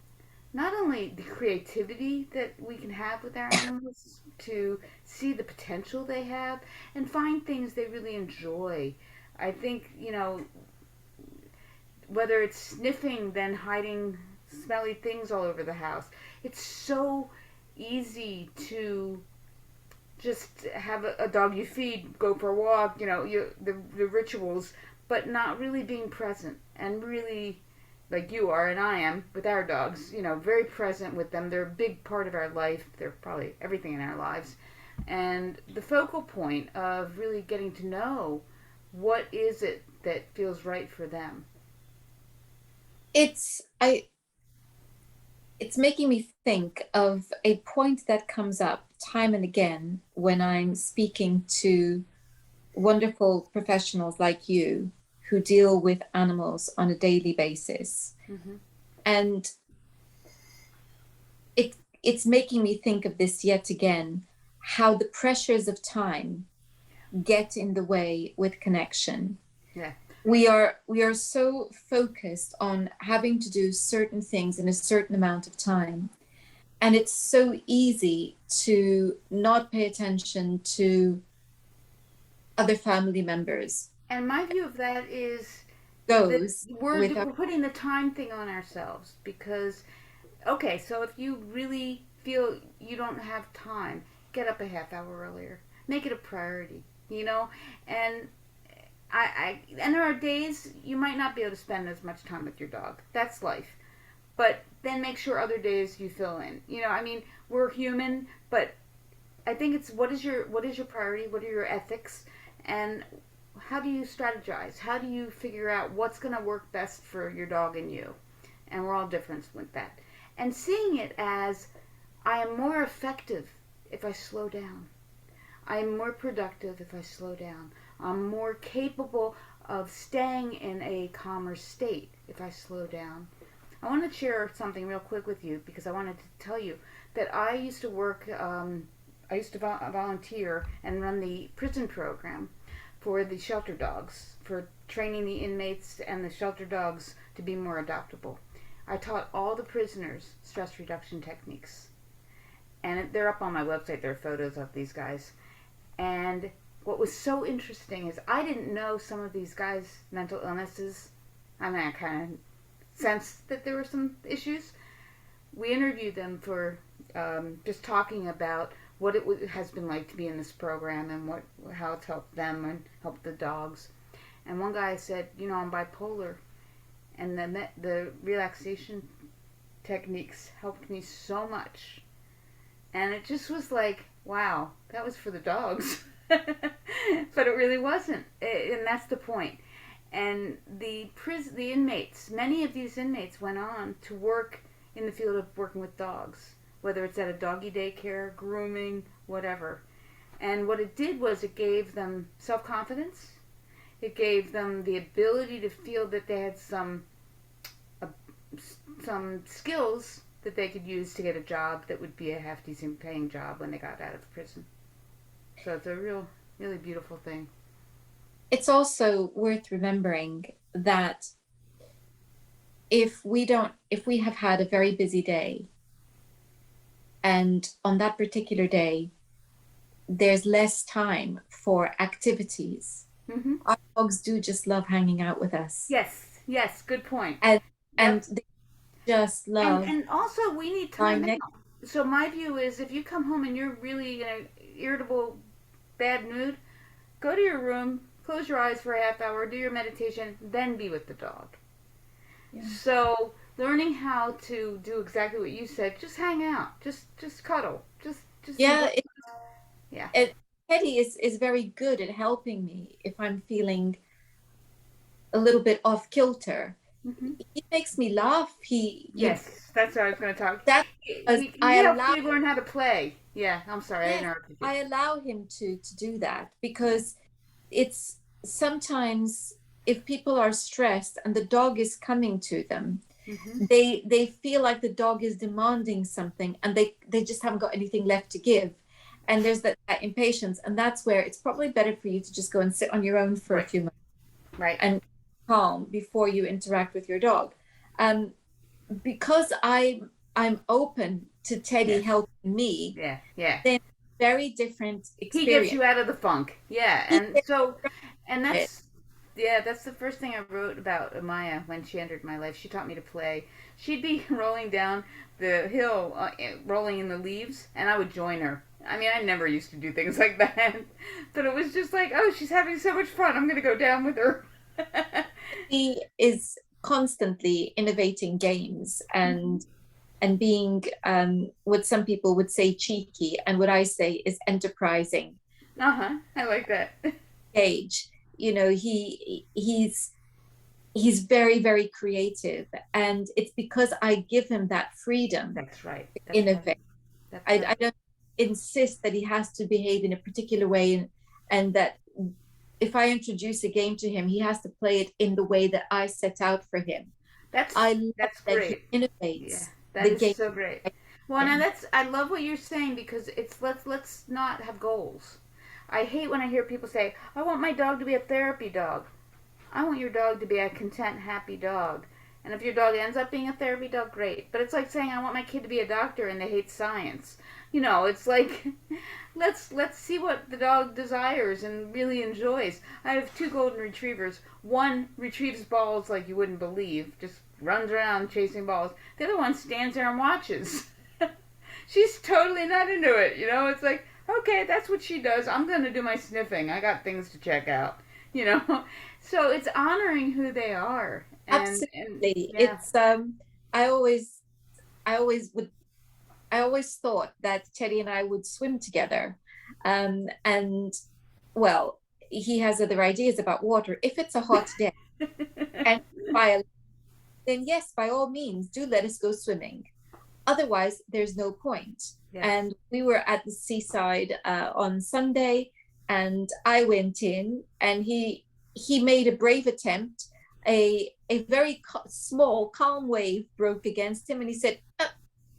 not only the creativity that we can have with our animals, to see the potential they have, and find things they really enjoy. I think whether it's sniffing, then hiding smelly things all over the house. It's so easy to just have a dog you feed go for a walk. The rituals, but not really being present and really, like you are and I am with our dogs, very present with them. They're a big part of our life. They're probably everything in our lives. And the focal point of really getting to know what is it that feels right for them. It's I it's making me think of a point that comes up time and again when I'm speaking to wonderful professionals like you who deal with animals on a daily basis. Hmm. And it's making me think of this yet again, how the pressures of time get in the way with connection. Yeah. We are so focused on having to do certain things in a certain amount of time, and it's so easy to not pay attention to other family members. And my view of that is that Goes we're, with our, we're putting the time thing on ourselves because, okay, so if you really feel you don't have time, get up a half hour earlier. Make it a priority, And and there are days you might not be able to spend as much time with your dog. That's life. But then make sure other days you fill in. We're human, but I think it's what is your priority? What are your ethics? And how do you strategize? How do you figure out what's going to work best for your dog and you? And we're all different with that. And seeing it as I am more effective if I slow down. I am more productive if I slow down. I'm more capable of staying in a calmer state if I slow down. I want to share something real quick with you because I wanted to tell you that I used to work, I used to volunteer and run the prison program for the shelter dogs, for training the inmates and the shelter dogs to be more adoptable. I taught all the prisoners stress reduction techniques. And they're up on my website. There are photos of these guys. And what was so interesting is I didn't know some of these guys' mental illnesses. I mean, I kind of sensed that there were some issues. We interviewed them for just talking about what it has been like to be in this program and how it's helped them and helped the dogs. And one guy said, I'm bipolar, and the relaxation techniques helped me so much. And it just was like, wow, that was for the dogs. But it really wasn't. And that's the point. And the inmates, many of these inmates went on to work in the field of working with dogs, whether it's at a doggy daycare, grooming, whatever. And what it did was it gave them self-confidence. It gave them the ability to feel that they had uh, some skills that they could use to get a job that would be a half decent paying job when they got out of prison. So it's a really beautiful thing. it's also worth remembering that if we have had a very busy day, and on that particular day there's less time for activities, Mm-hmm. our dogs do just love hanging out with us, Yes, good point. and Yep. they just And love and also we need lying time next. out. So my view is if you come home and you're really in an irritable, bad mood, go to your room, close your eyes for a half hour, do your meditation, then be with the dog. Yeah, So learning how to do exactly what you said, just hang out, just cuddle, just yeah, enjoy. Yeah. Teddy is very good at helping me if I'm feeling a little bit off kilter. Hmm. He makes me laugh. Yes, that's what I was going to talk. That He, because he, he helps you learn how to play. Yeah, I'm sorry, I yes, interrupted you. I allow him to do that because it's sometimes, if people are stressed and the dog is coming to them, Hmm. they feel like the dog is demanding something, and they just haven't got anything left to give, and there's that impatience, and that's where it's probably better for you to just go and sit on your own for a Right, few months right. and calm before you interact with your dog. um because I'm open to Teddy Yes. helping me, Yeah. then very different He gets experience. you out of the funk. Yeah, He and gets so, and it. that's the first thing I wrote about Amaya when she entered my life. She taught me to play. She'd be rolling down the hill, rolling in the leaves, and I would join her. I mean, I never used to do things like that, but it was just like, oh, she's having so much fun. I'm gonna go down with her. He is constantly innovating games and being what some people would say cheeky, and what I say is enterprising. Uh-huh. I like that. Age, you know, he's very, very creative, and it's because I give him that freedom That's right. to That's right. innovate. That's I right. don't insist that he has to behave in a particular way, and that if I introduce a game to him, he has to play it in the way that I set out for him. I love That's that he great. Yeah, innovates that the is game so great. I Well, give now him. that's I love what you're saying because it's let's not have goals. I hate when I hear people say, "I want my dog to be a therapy dog." I want your dog to be a content, happy dog. And if your dog ends up being a therapy dog, great. But it's like saying I want my kid to be a doctor and they hate science. It's like let's see what the dog desires and really enjoys. I have two golden retrievers. One retrieves balls like you wouldn't believe, just runs around chasing balls. The other one stands there and watches. She's totally not into it. It's like, okay, that's what she does. I'm going to do my sniffing. I got things to check out. You know, so it's honoring who they are, and Absolutely. yeah, It's I always I always would I always thought that Teddy and I would swim together. And well, he has other ideas about water. If it's a hot day and by then yes, by all means, do let us go swimming. Otherwise, there's no point. yes, And we were at the seaside on Sunday, and I went in, and he made a brave attempt. A very small, calm wave broke against him, and he said,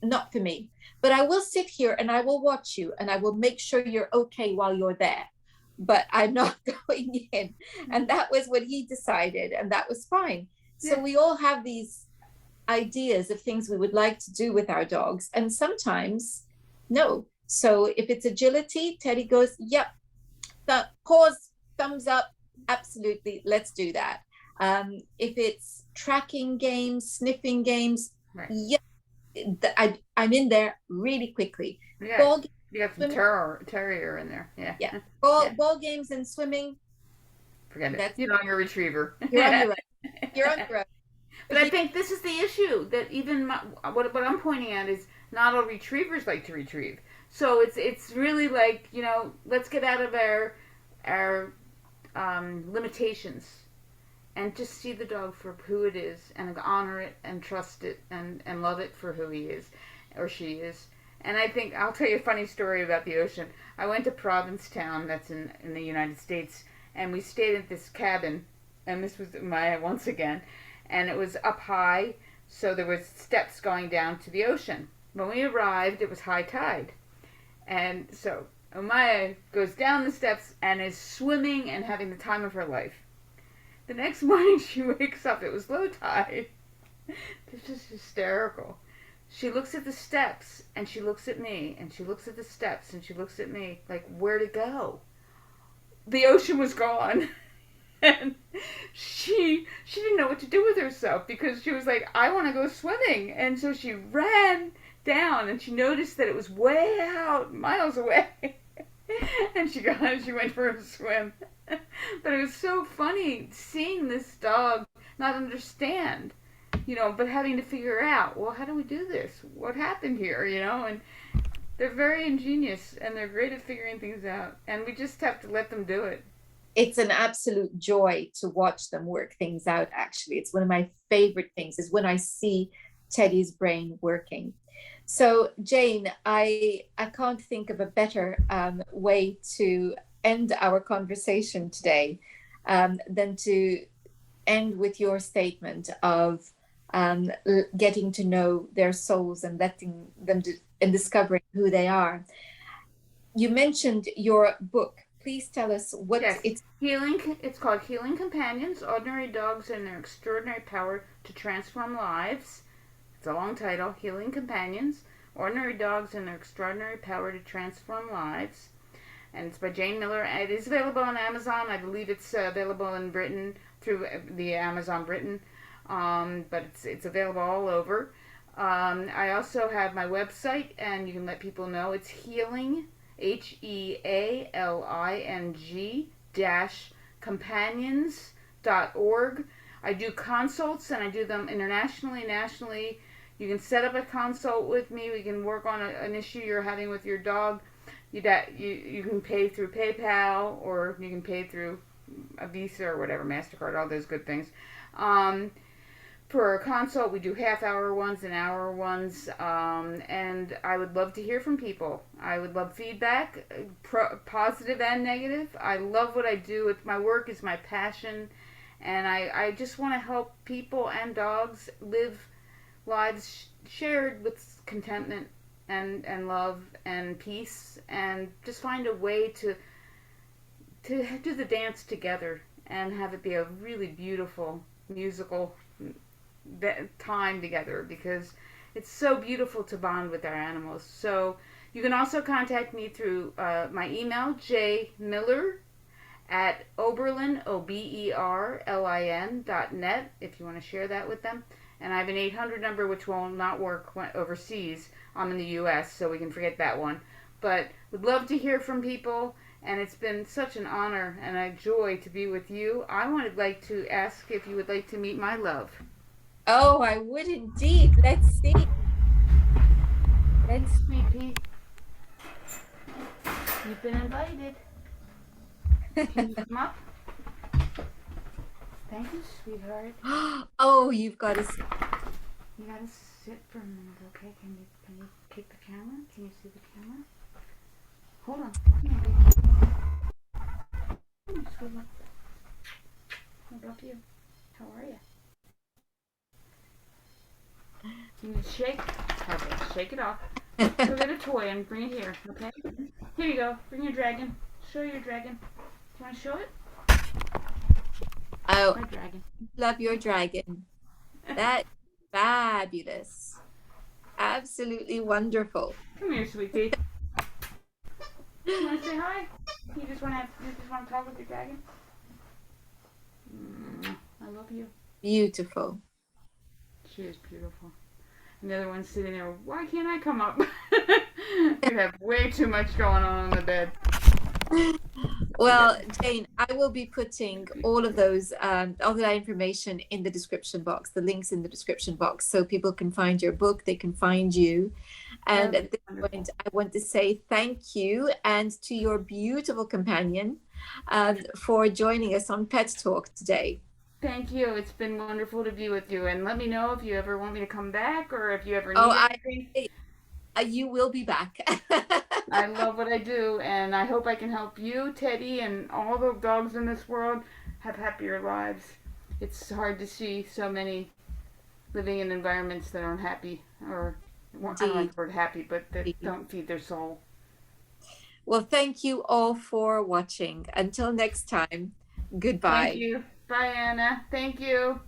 "Not for me. But I will sit here and I will watch you, and I will make sure you're okay while you're there. But I'm not going in." And that was what he decided, and that was fine. So yeah, we all have these ideas of things we would like to do with our dogs. And sometimes, no. So if it's agility, Teddy goes, yep, pause, thumbs up, absolutely, let's do that. If it's tracking games, sniffing games, right, yep, I'm in there really quickly. yeah. Ball games, You got some swimming, terrier in there, yeah, yeah. yeah. Ball games and swimming, Forget it. that's You're on your retriever. you're on your own. You're on your own. But But I he think this is the issue that even what I'm pointing at is not all retrievers like to retrieve. So it's really like let's get out of our limitations and just see the dog for who it is and honor it and trust it and love it for who he is or she is. And I think I'll tell you a funny story about the ocean. I went to Provincetown, that's in the United States, and we stayed at this cabin, and this was my once again, and it was up high, so there was steps going down to the ocean. When we arrived, it was high tide, and so Omaya goes down the steps and is swimming and having the time of her life. The next morning she wakes up, it was low tide. It's just hysterical. She looks at the steps and she looks at me and she looks at the steps and she looks at me like, where to go? The ocean was gone. And she didn't know what to do with herself because she was like, I want to go swimming. And so she ran down and she noticed that it was way out, miles away. And she went for a swim. But it was so funny seeing this dog not understand, but having to figure out, well, how do we do this? What happened here, And they're very ingenious and they're great at figuring things out. And we just have to let them do it. it's an absolute joy to watch them work things out. Actually, it's one of my favorite things is when I see Teddy's brain working. So Jane, I can't think of a better way to end our conversation today than to end with your statement of getting to know their souls and letting them and discovering who they are. You mentioned your book. Please tell us what Yes, it's. healing. It's called Healing Companions: Ordinary Dogs and Their Extraordinary Power to Transform Lives. It's a long title. Healing Companions: Ordinary Dogs and Their Extraordinary Power to Transform Lives. And it's by Jane Miller. It is available on Amazon. I believe it's available in Britain through the Amazon Britain, but it's available all over. I also have my website, and you can let people know it's healing HEALING dash companions pettalk.org. I do consults and I do them internationally, nationally. You can set up a consult with me. We can work on an issue you're having with your dog. You can pay through PayPal or you can pay through a Visa or whatever, MasterCard, all those good things. Um, for a consult, we do half-hour ones and hour ones, and I would love to hear from people. I would love feedback, positive and negative. I love what I do. My work is my passion, and I just want to help people and dogs live lives shared with contentment and love and peace, and just find a way to do the dance together and have it be a really beautiful musical time together, because it's so beautiful to bond with our animals. So you can also contact me through my email, jmiller at Oberlin, OBERLIN.net, if you want to share that with them. And I have an 800 number which will not work overseas. I'm in the US, so we can forget that one. But would love to hear from people, and it's been such an honor and a joy to be with you. I would like to ask if you would like to meet my love. Oh, I would indeed. Let's see. Let's. Sweet Pea, you've been invited. Can you come up? Thank you, sweetheart. Oh, you've got to. You gotta sit for a minute, okay? Can you keep the camera? Can you see the camera? Hold on. Come here, baby. Come here, sweetheart. I love you. How are you? You need to shake. Okay, shake it off. Go get a toy and bring it here, okay? Here you go. Bring your dragon. Show your dragon. Do you want to show it? Oh, My dragon. love your dragon. That's fabulous. Absolutely wonderful. Come here, sweetie. You want to say hi? You just want to talk with your dragon? I love you. Beautiful. She is beautiful. And the other one's sitting there. Why can't I come up? You have way too much going on the bed. Well, Jane, I will be putting all of that information in the description box, the links in the description box, so people can find your book, they can find you. And at this point, I want to say thank you and to your beautiful companion for joining us on Pet Talk today. Thank you. It's been wonderful to be with you. And let me know if you ever want me to come back or if you ever need anything. You will be back. I love what I do, and I hope I can help you, Teddy, and all the dogs in this world have happier lives. It's hard to see so many living in environments that aren't happy, or I don't like the word happy, but that don't feed their soul. Well, thank you all for watching. Until next time, goodbye. Thank you. Bye, Anna. Thank you.